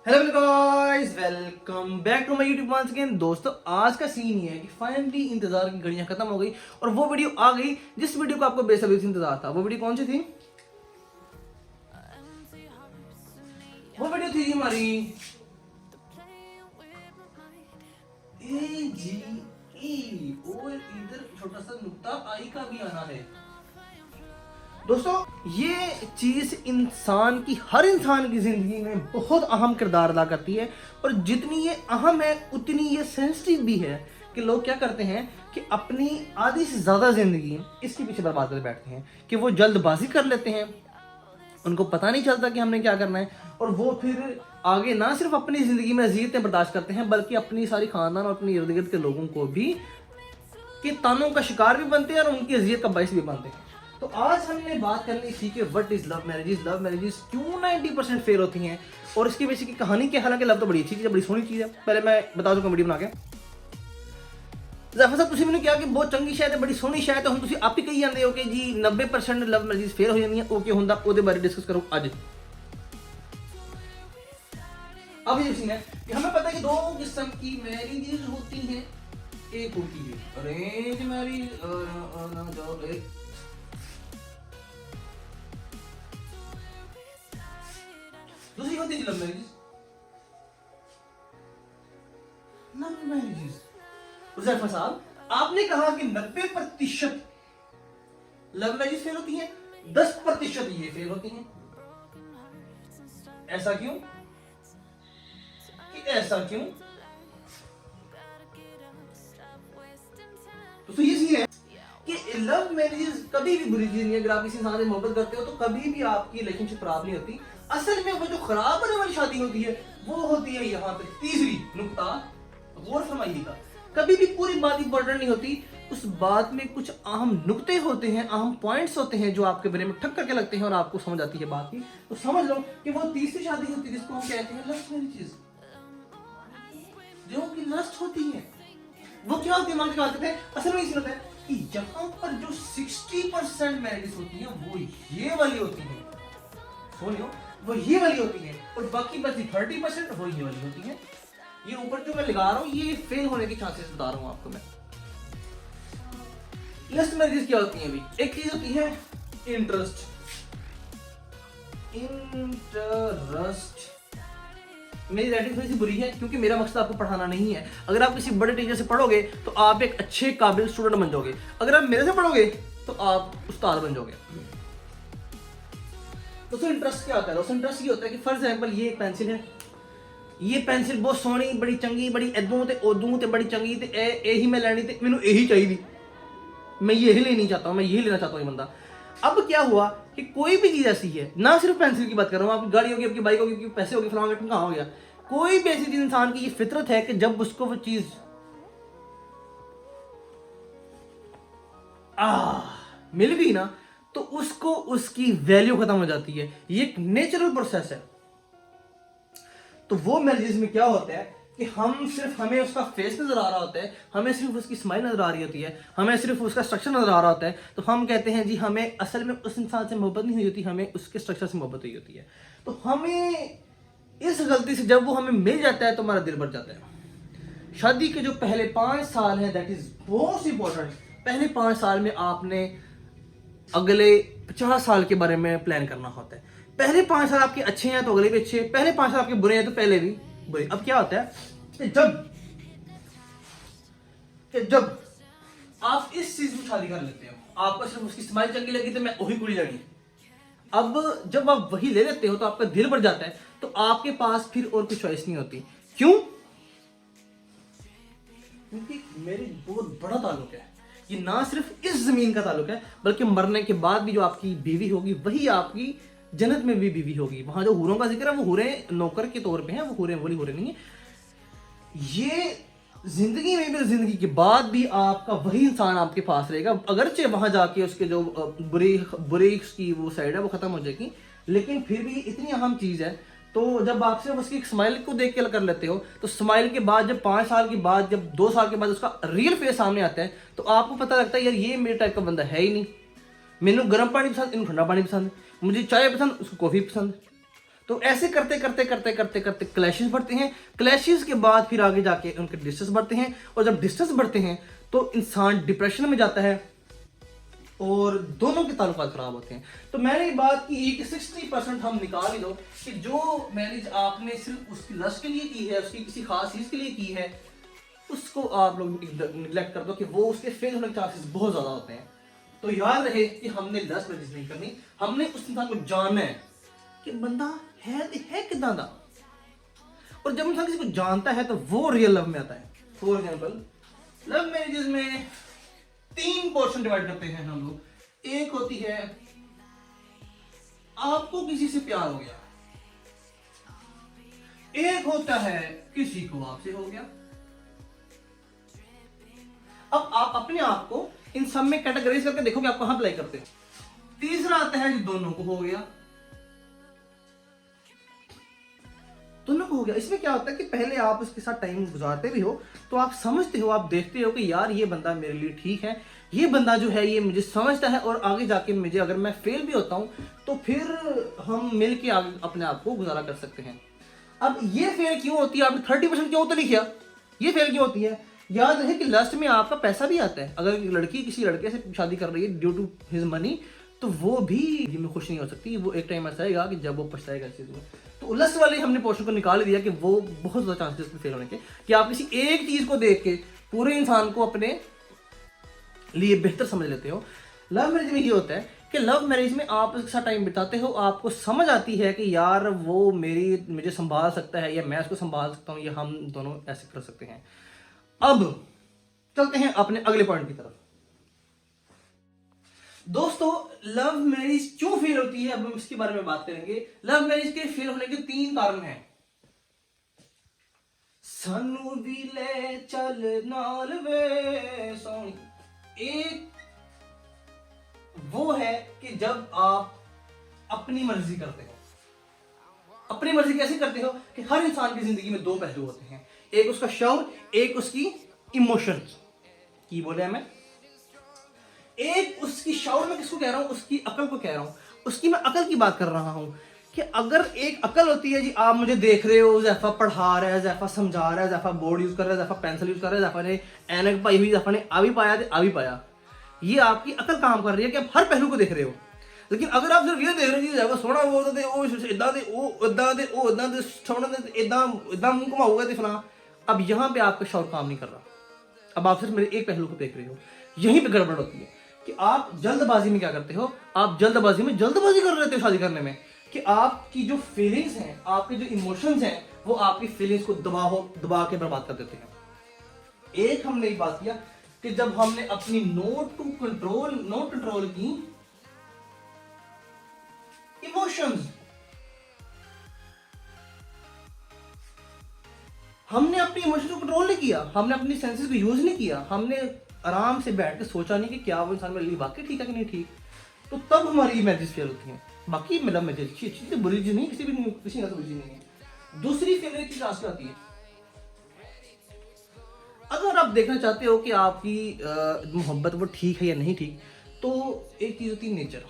Hello guys, welcome back to my YouTube once again. दोस्तों, आज का सीन ये है कि फाइनली इंतजार की घड़ियां खत्म हो गई और वो वीडियो आ गई जिस वीडियो को आपको बेसब्री से इंतजार था। वो वीडियो कौन सी थी? वो वीडियो थी हमारी ए जी ई और इधर छोटा सा नुक्ता आई का भी आना है। दोस्तों, ये चीज इंसान की हर इंसान की जिंदगी में बहुत अहम किरदार अदा करती है और जितनी ये अहम है उतनी ये सेंसिटिव भी है कि लोग क्या करते हैं कि अपनी आधी से ज्यादा जिंदगी इसके पीछे बर्बाद कर बैठते हैं कि वो जल्दबाजी कर लेते हैं। उनको पता नहीं चलता कि हमने क्या करना है और वो फिर आगे ना सिर्फ अपनी जिंदगी में अजियतें बर्दाश्त करते हैं बल्कि अपनी सारी खानदान और अपने इर्द गिर्द के लोगों को भी के तानों का शिकार भी बनते हैं और उनकी अजियत का बायस भी बनते हैं। तो आज हमने बात करनी थी कि व्हाट इज लव मैरिजेस क्यों 90% फेल होती हैं और इसके पीछे की कहानी क्या। हालांकि लव तो बड़ी अच्छी चीज़ है, बड़ी सोहनी चीज़ है। पहले मैं बता दूं कॉमेडी बना के ज़ाफर साहब तुम मैंने क्या कि बहुत चंगी शायद है, बड़ी सोहनी शायद है। हम तुम आप ही कही जाते हो कि जी 90% लव मैरिजेस फेल हो जाती हैं। ओके होंदा ਉਹਦੇ बारे डिस्कस करो आज। अब ये सीन है कि हमें पता है कि दो किस्म की मैरिजेस होती हैं। एक होती है अरेंज मैरिज, दूसरी होती है लव मैरिज। उजैफा साहब, आपने कहा कि 90% लव मैरिज फेल होती हैं, 10% ये फेल होती हैं। ऐसा क्यों? ऐसा क्यों? तो ये सीन है कि लव मैरिज कभी भी बुरी चीज नहीं है। अगर आप किसी इंसान से मोहब्बत करते हो तो कभी भी आपकी रिलेशनशिप खराब नहीं होती। असल में वो जो खराब होने वाली शादी होती है वो होती है यहाँ पे तीसरी नुक्ता, गौर फरमाइएगा। कभी भी पूरी बात इंपॉर्टेंट नहीं होती, उस बात में कुछ अहम नुक्ते होते हैं, अहम पॉइंट्स होते हैं जो आपके बारे में ठक करके लगते हैं और आपको समझ आती है बात की। तो समझ लो कि वो तीसरी शादी होती है जिसको हम कहते हैं लव मैरिजेस, जो कि लस्ट होती है। वो क्या होती है मान के बात करते हैं। असल में इसी होता है कि यहाँ पर जो 60% मैरिजेस होती हैं वो ये वाली होती है, सुनियो, वो ये वाली होती है और बाकी बची 30% वो ये वाली होती है। ये ऊपर जो मैं लगा रहा हूँ ये फेल होने के चांसेस बता रहा हूँ आपको मैं। लस्ट मैरिजेस क्या होती हैं? अभी एक चीज होती है इंटरेस्ट। मेरी राइटिंग थोड़ी सी बुरी है क्योंकि मेरा मकसद आपको पढ़ाना नहीं है। अगर आप किसी बड़े टीचर से पढ़ोगे तो आप एक अच्छे काबिल स्टूडेंट बन जाओगे। अगर आप मेरे से पढ़ोगे तो आप उस्ताद बन जाओगे। दोस्तों, इंटरेस्ट क्या होता है? दोस्तों, इंटरेस्ट ये होता है कि फॉर एग्जांपल ये एक पेंसिल है। ये पेंसिल बहुत सोहनी, बड़ी चंगी, बड़ी इदों ते उदों ते बड़ी चंगी ते यही मैं लैनी ते मैनू यही चाहिए, मैं यही लेनी चाहता हूँ, मैं यही लेना चाहता हूँ ये बंदा। अब क्या हुआ कि कोई भी चीज ऐसी है, ना सिर्फ पेंसिल की बात कर रहा हूँ, आपकी गाड़ी होगी, आपकी बाइक होगी, आपके पैसे होगी, फलाना कहाँ हो गया, कोई भी ऐसी चीज इंसान की ये फितरत है कि जब उसको वो चीज मिल गई ना तो उसको उसकी वैल्यू खत्म हो जाती है। ये एक नेचुरल प्रोसेस है। तो वो मैरिजेस में क्या होता है कि हमें उसका फेस नजर आ रहा होता है, हमें सिर्फ उसकी स्माइल नजर आ रही होती है, हमें सिर्फ उसका स्ट्रक्चर नजर आ रहा होता है। तो हम कहते हैं जी हमें असल में उस इंसान से मोहब्बत नहीं हुई होती, हमें उसके स्ट्रक्चर से मोहब्बत हुई होती है। तो हमें इस गलती से जब वो हमें मिल जाता है तो हमारा दिल भर जाता है। शादी के जो पहले 5 साल है दैट इज मोस्ट इंपॉर्टेंट। पहले 5 साल में आपने अगले 50 साल के बारे में प्लान करना होता है। पहले 5 साल आपके अच्छे हैं तो अगले भी अच्छे, पहले 5 साल आपके बुरे हैं तो पहले भी बुरे। अब क्या होता है कि जब आप इस चीज में शादी कर लेते हो, आपको सिर्फ उसकी स्माइल चंगी लगी तो मैं वही कुड़ी जानी। अब जब आप वही ले लेते हो तो आपका दिल भर जाता है, तो आपके पास फिर और कोई चॉइस नहीं होती। क्यों? क्योंकि मेरी बहुत बड़ा ताल्लुक है। ये ना सिर्फ इस जमीन का ताल्लुक है बल्कि मरने के बाद भी जो आपकी बीवी होगी वही आपकी जन्नत में भी बीवी होगी। वहां जो हूरों का जिक्र है वो हूरे नौकर के तौर पे हैं, वो हूरे वही हूरे नहीं है। ये जिंदगी में भी, जिंदगी के बाद भी आपका वही इंसान आपके पास रहेगा। अगरचे वहां जाके उसके जो बुरी की वो साइड है वो खत्म हो जाएगी, लेकिन फिर भी इतनी अहम चीज है। तो जब आप सिर्फ उसकी स्माइल को देख के कर लेते हो तो स्माइल के बाद जब 5 साल के बाद, जब 2 साल के बाद उसका रियल फेस सामने आता है तो आपको पता लगता है यार ये मेरे टाइप का बंदा है ही नहीं। मैंने गर्म पानी पसंद, इनको ठंडा पानी पसंद, मुझे चाय पसंद, उसको कॉफी पसंद। तो ऐसे करते करते करते करते करते क्लैशेस बढ़ते हैं, क्लैशेस के बाद फिर आगे जाके उनके डिस्टेंस बढ़ते हैं, और जब डिस्टेंस बढ़ते हैं तो इंसान डिप्रेशन में जाता है और दोनों के ताल्लुकात खराब होते हैं। तो मैंने ये बात की कि 60% हम निकाल ही लो कि जो मैरिज आपने सिर्फ उसकी लस्ट के लिए की है, उसकी किसी खास चीज के लिए की है, उसको आप लोग निगलेक्ट कर दो कि वो उसके फेल होने के चांसेस बहुत ज्यादा होते हैं। तो याद रहे कि हमने लस्ट मैरिज नहीं करनी, हमने उस इंसान को जानना है कि बंदा है कितना दा। और जब इंसान किसी को जानता है तो वो रियल लव में आता है। फॉर एग्जाम्पल, लव मैरिजेस में 3 पोर्शन डिवाइड करते हैं हम लोग। एक होती है आपको किसी से प्यार हो गया, एक होता है किसी को आपसे हो गया। अब आप अपने आप को इन सब में कैटेगराइज करके देखो कि आप कहां अप्लाई करते हैं। तीसरा आता है जो दोनों को हो गया, दोनों को हो गया। इसमें क्या होता है कि पहले आप उसके साथ टाइम गुजारते भी हो तो आप समझते हो, आप देखते हो कि यार ये बंदा मेरे लिए ठीक है, ये बंदा जो है ये मुझे समझता है, और आगे जाके मुझे अगर मैं फेल भी होता हूं तो फिर हम मिल के आगे अपने आप को गुजारा कर सकते हैं। अब ये फेल क्यों होती है, आपने 30% क्यों तो नहीं किया, ये फेल क्यों होती है? याद रहे कि लास्ट में आपका पैसा भी आता है। अगर लड़की किसी लड़के से शादी कर रही है ड्यू टू हिज मनी, तो वो भी में खुश नहीं हो सकती। वो एक टाइम ऐसा आएगा कि जब वो पछताएगा इस चीज में। तो लस्ट वाले हमने पोर्शन को निकाल दिया कि वो बहुत ज्यादा चांसेस फेल होने के, कि आप किसी एक चीज को देख के पूरे इंसान को अपने लिए बेहतर समझ लेते हो। लव मैरिज में ये होता है कि लव मैरिज में आप उसके साथ टाइम बिताते हो, आपको समझ आती है कि यार वो मुझे संभाल सकता है, या मैं उसको संभाल सकता हूँ, या हम दोनों ऐसे कर सकते हैं। अब चलते हैं अपने अगले पॉइंट की तरफ। दोस्तों, लव मैरिज क्यों फेल होती है, अब हम इसके बारे में बात करेंगे। लव मैरिज के फेल होने के 3 कारण हैं। सानू भी ले चल नाल वे सोनी। एक वो है कि जब आप अपनी मर्जी करते हो। अपनी मर्जी कैसे करते हो कि हर इंसान की जिंदगी में 2 पहलू होते हैं, एक उसका शौर, एक उसकी इमोशंस। की बोले मैं एक उसकी शौर में किसको कह रहा हूं, उसकी अकल को कह रहा हूं। उसकी मैं अकल की बात कर रहा हूं कि अगर एक अकल होती है जी, आप मुझे देख रहे हो, जैफा पढ़ा रहा है, जैफा समझा रहा है, जैफा बोर्ड यूज कर रहा है, जैफा पेंसिल यूज कर रहा है, जैफा ने ऐनक पाई हुई, जैफा ने आ भी पाया तो आ भी पाया, ये आपकी अकल काम कर रही है कि आप हर पहलू को देख रहे हो। लेकिन अगर आप सिर्फ ये देख रहे हो जैफा सोना वो दे ओ इदा दे ओ इदा दे ओ इदा दे सोना दे इदा इदा मुंह घुमाऊगा ते फला, अब यहां पे आपका शौर काम नहीं कर रहा। अब आप सिर्फ मेरे एक पहलू को देख रहे हो। यहीं पे गड़बड़ होती है कि आप जल्दबाजी में क्या करते हो, आप जल्दबाजी कर रहे थे शादी करने में, कि आपकी जो फीलिंग्स हैं, आपके जो इमोशंस हैं, वो आपकी फीलिंग्स को दबा के बर्बाद कर देते हैं। एक हमने एक बात किया कि जब हमने अपनी नोट कंट्रोल की इमोशंस, हमने अपनी इमोशंस को कंट्रोल नहीं किया, हमने अपनी सेंसेस को यूज नहीं किया, हमने आराम से बैठ के सोचा नहीं कि क्या वो इंसान मेरे लिए वाकई ठीक है कि नहीं ठीक, तो तब हमारी मैरिज फेल होती है। बाकी मेरा मैरिज अच्छी चीज बुरी चीज नहीं, किसी का बुरी नहीं है। दूसरी फेल की क्लास आती है, अगर आप देखना चाहते हो कि आपकी मोहब्बत वो ठीक है या नहीं ठीक, तो एक चीज होती है नेचर।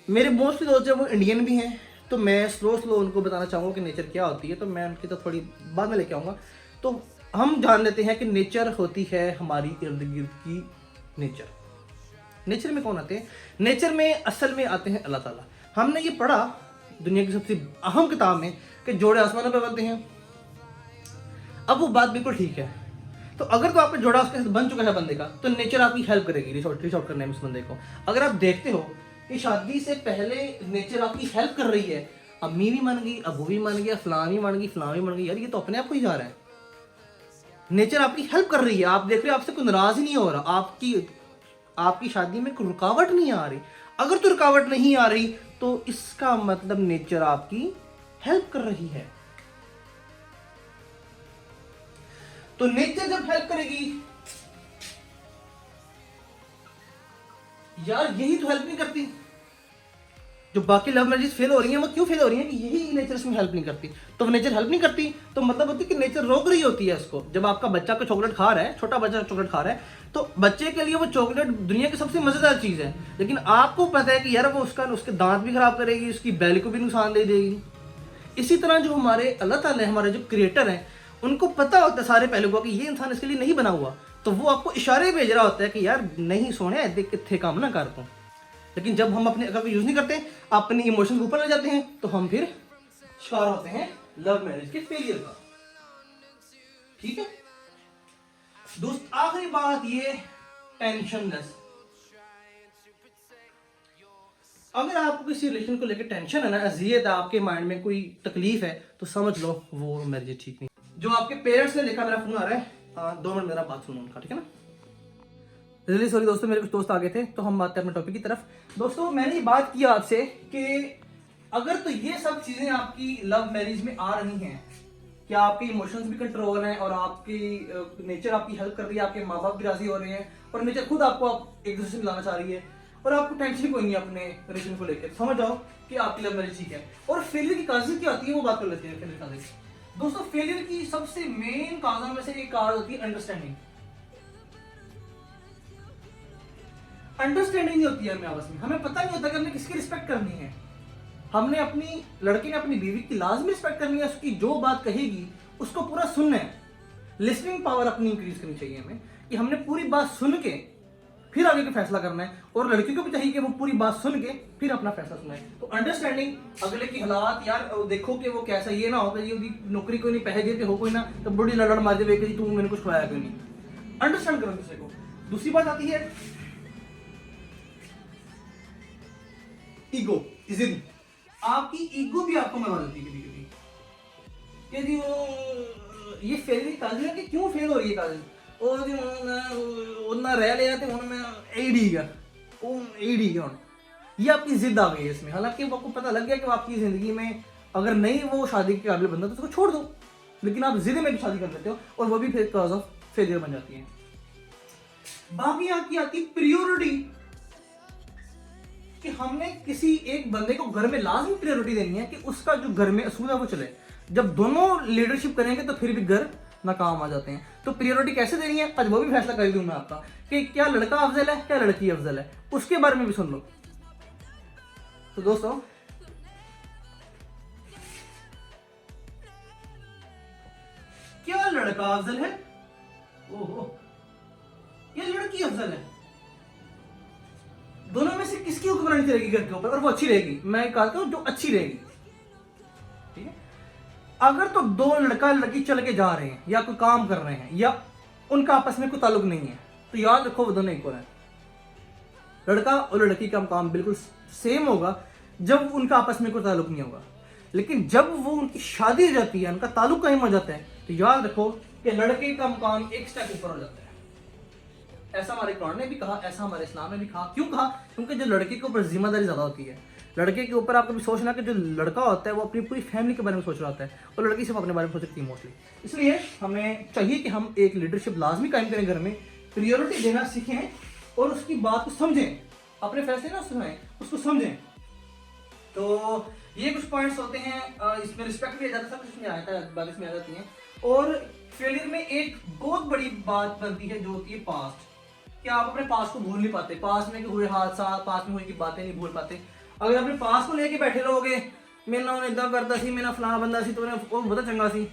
मेरे मोस्टली दोस्त जो वो इंडियन भी हैं, तो मैं स्लो उनको बताना चाहूँगा कि नेचर क्या होती है, तो मैं उनकी तो थोड़ी बाद में लेके आऊँगा। तो हम जान लेते हैं कि नेचर होती है हमारी इर्द गिर्द की नेचर। नेचर में कौन आते हैं? नेचर में असल में आते हैं अल्लाह ताला। हमने ये पढ़ा दुनिया की सबसे अहम किताब में कि जोड़े आसमानों पर बनते हैं। अब वो बात बिल्कुल ठीक है, तो अगर तो आपका जोड़ा उसके साथ बन चुका है बंदे का, तो नेचर आपकी हेल्प करेगी रिच आउट करने में उस बंदे को। अगर आप देखते हो कि शादी से पहले नेचर आपकी हेल्प कर रही है, अम्मी भी मान गई, अबू भी मान गया, फलां भी मान गई, यार ये तो अपने आप को ही जा रहा है। नेचर आपकी हेल्प कर रही है, आप देख रहे हो आपसे कोई नाराज ही नहीं हो रहा, आपकी शादी में कोई रुकावट नहीं आ रही। अगर तो रुकावट नहीं आ रही तो इसका मतलब नेचर आपकी हेल्प कर रही है। तो नेचर जब हेल्प करेगी, यार यही तो हेल्प नहीं करती। जो बाकी लव मैरिजेस फेल हो रही हैं वो क्यों फेल हो रही हैं कि यही नेचर इसमें हेल्प नहीं करती। तो नेचर हेल्प नहीं करती तो मतलब होती है कि नेचर रोक रही होती है इसको। जब आपका बच्चा को चॉकलेट खा रहा है, छोटा बच्चा चॉकलेट खा रहा है, तो बच्चे के लिए वो चॉकलेट दुनिया की सबसे मजेदार चीज़ है, लेकिन आपको पता है कि यार वो उसके दांत भी खराब करेगी, उसकी बैल को भी नुकसान दे देगी। इसी तरह जो हमारे अल्लाह ताला हमारे जो क्रिएटर हैं उनको पता होता है सारे पहलुओं का कि ये इंसान इसके लिए नहीं बना हुआ, तो वो आपको इशारे भेज रहा होता है कि यार नहीं सोने देख कितने काम ना कर तू। लेकिन जब हम अपने अकल को यूज नहीं करते, अपने इमोशन के ऊपर ले जाते हैं, तो हम फिर शिकार होते हैं लव मैरिज के फेलियर का। ठीक है दोस्त, आखिरी बात ये टेंशनलेस। अगर आपको किसी रिलेशन को लेकर टेंशन है ना, अजियत है, आपके माइंड में कोई तकलीफ है, तो समझ लो वो मैरिज ठीक नहीं। जो आपके पेरेंट्स ने देखा, मेरा फोन आ रहा है, 2 मिनट मेरा बात सुनो उनका, ठीक है ना। रियली सॉरी दोस्तों, मेरे कुछ दोस्त आ गए थे, तो हम बात हैं अपने टॉपिक की तरफ। दोस्तों मैंने ये बात की आपसे कि अगर तो ये सब चीजें आपकी लव मैरिज में आ रही हैं, कि आपके इमोशंस भी कंट्रोल हैं और आपकी नेचर आपकी हेल्प कर रही है, आपके माँ बाप भी राजी हो रहे हैं और नेचर खुद आपको एक दूसरे से मिलाना चाह रही है और आपको टेंशन कोई नहीं अपने रिलेशन को लेकर, समझ जाओ कि आपकी लव मैरिज ठीक है। और फेलियर की काजेज क्या होती है वो बात कर लेते हैं। फेलियर काजेज दोस्तों, फेलियर की सबसे मेन काजों में से एक काज होती है अंडरस्टैंडिंग। अंडरस्टैंडिंग नहीं होती है हमें आपस में, हमें पता नहीं होता कि हमने किसकी रिस्पेक्ट करनी है। हमने अपनी लड़के ने अपनी बीवी की लाजमी रिस्पेक्ट करनी है, उसकी जो बात कहेगी उसको पूरा सुनना है। लिसनिंग पावर अपनी इंक्रीज करनी चाहिए हमें, कि हमने पूरी बात सुन के फिर आगे का फैसला करना है। और लड़की को भी चाहिए कि वो पूरी बात सुन के फिर अपना फैसला सुनाए। तो अंडरस्टैंडिंग, अगले की हालात यार देखो कि वो कैसा, ये ना हो कि ये नौकरी कोई नहीं, पैसे देते हो कोई ना, तो बड़ी लड़ मार दे कि तू मैंने कुछ खुआया कोई नहीं। अंडरस्टैंड करो दूसरे को। दूसरी बात आती है ईगो, जिद। आपकी ईगो भी आपको मरवा देती है कभी कभी, कि वो ये फेल काजिल है कि क्यों फेल हो रही है काजिल, और उतना रह लिया थे उन्होंने एडी का वो एडी का, ये आपकी जिद आ गई है इसमें। हालांकि आपको पता लग गया कि आपकी जिंदगी में अगर नहीं वो शादी के काबिल बंदा तो उसको छोड़ दो, लेकिन आप जिद में भी शादी कर लेते हो और वो भी फिर कॉज ऑफ फेलियर बन जाती है। बाकी आपकी आती प्रियोरिटी, कि हमने किसी एक बंदे को घर में लाजमी प्रायोरिटी देनी है कि उसका जो घर में असूल है वो चले। जब दोनों लीडरशिप करेंगे तो फिर भी घर नाकाम आ जाते हैं। तो प्रायोरिटी कैसे देनी है आज वो भी फैसला कर दूं मैं आपका, कि क्या लड़का अफजल है क्या लड़की अफजल है, उसके बारे में भी सुन लो। तो दोस्तों क्या लड़का अफजल है, ओहो या लड़की अफजल है, दोनों में से किसकी हुक्मरानी चलेगी घर के ऊपर और वो अच्छी रहेगी। मैं कहता हूं जो अच्छी रहेगी, ठीक है। अगर तो दो लड़का लड़की चल के जा रहे हैं या कोई काम कर रहे हैं या उनका आपस में कोई ताल्लुक नहीं है, तो याद रखो वो दोनों इक्वल है। लड़का और लड़की का काम बिल्कुल सेम होगा जब उनका आपस में कोई ताल्लुक नहीं होगा, लेकिन जब वो उनकी शादी हो जाती है, उनका ताल्लुक कहीं हो जाता है, तो याद रखो कि लड़के का काम एक स्टेप ऊपर हो जाता है। ऐसा हमारे कुरान ने भी कहा, ऐसा हमारे इस्लाम ने भी कहा। क्यों कहा? क्योंकि जो लड़के के ऊपर जिम्मेदारी ज्यादा होती है। लड़के के ऊपर आपको भी सोचना कि जो लड़का होता है वो अपनी पूरी फैमिली के बारे में सोच रहा होता है और लड़की सिर्फ अपने बारे में सोच सकती है मोस्टली। इसलिए हमें चाहिए कि हम एक लीडरशिप लाजमी कायम करें घर में, प्रायोरिटी देना सीखें और उसकी बात को समझें, अपने फैसले ना सुनाएं, उसको समझें। तो ये कुछ पॉइंट्स होते हैं, इसमें रिस्पेक्ट भी आ जाता है, सब कुछ में आता है, बात इसमें आ जाती है। और फेलियर में एक बहुत बड़ी बात बनती है जो होती है पास्ट, कि आप अपने पास को भूल नहीं पाते, पास में हुए हादसा, पास में हुई की बातें नहीं भूल पाते। अगर अपने पास को लेके बैठे रहोगे, मेरे ना इदा करता सी, मेरा फलाना बंदा सी, तो बहुत चंगा सी,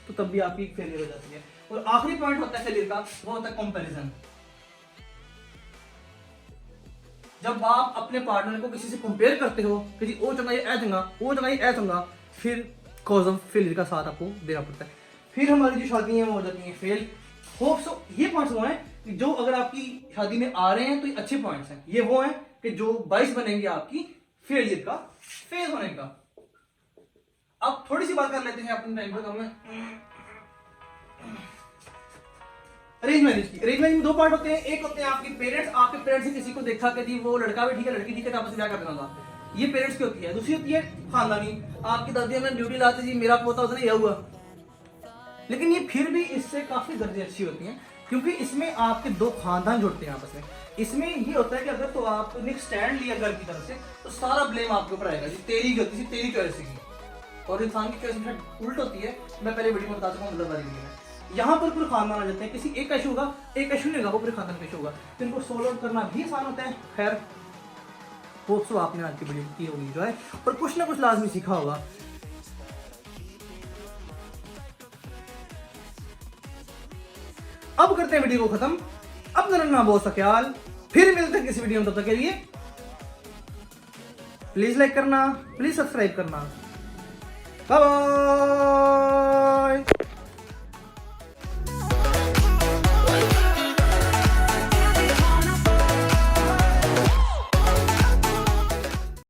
तो तब भी आपकी फेलियर हो जाती है। और आखिरी पॉइंट होता है फेलियर का, वो होता है कंपैरिजन। जब आप अपने पार्टनर को किसी से कंपेयर करते हो कि जी वो चंगा ये ऐ चंगा, वो चंगा ये ऐ चंगा, फिर कॉज ऑफ फेलियर का साथ आपको देना पड़ता है। फिर हमारी जो शादी है वो हो जाती है फेल। होप सो ये पॉइंट्स वो हैं कि जो अगर आपकी शादी में आ रहे हैं तो ये अच्छे पॉइंट्स हैं। ये वो हैं कि जो 22 बनेंगे आपकी फेलियर का फेज होने का। अब थोड़ी सी बात कर लेते हैं अपने टाइम पर हमें अरेंज मैरिज की। अरेंज मैरिज में 2 पार्ट होते हैं। एक होते हैं आपके पेरेंट्स, आपके पेरेंट्स से किसी को देखा कि वो लड़का भी ठीक है लड़की ठीक है तो आपस में ब्याह कर देना था, ये पेरेंट्स की होती है। दूसरी होती है खानदानी, आपकी दादी में ड्यूटी लाती जी मेरा पोता उधर ही हुआ, लेकिन ये फिर भी इससे काफी दर्जे अच्छी होती हैं। क्योंकि इसमें आपके दो खानदान जुड़ते हैं आपस में। इसमें ये होता है कि अगर तो आपने स्टैंड लिया घर की तरफ से तो सारा ब्लेम आपके ऊपर आएगा जी, तेरी गलती थी, तेरी चॉइस थी। और इंसान की चॉइस उल्ट होती है, मैं पहले वीडियो में बता चुका हूँ मतलब वाली वीडियो में। यहाँ पर पूरे खानदान आ जाते हैं, किसी एक का इशू होगा, एक का इशू नहीं होगा, वो पूरे खानदान का इशू होगा, तो इनको सोल्व करना भी आसान होता है। खैर होप सो आपने आज की वीडियो की होगी जो है, और कुछ ना कुछ लाजमी सीखा होगा। अब करते हैं वीडियो को खत्म। अपना रखना बहुत सा ख्याल, फिर मिलते हैं किसी वीडियो में, तब तक के लिए प्लीज लाइक करना, प्लीज सब्सक्राइब करना। Bye bye.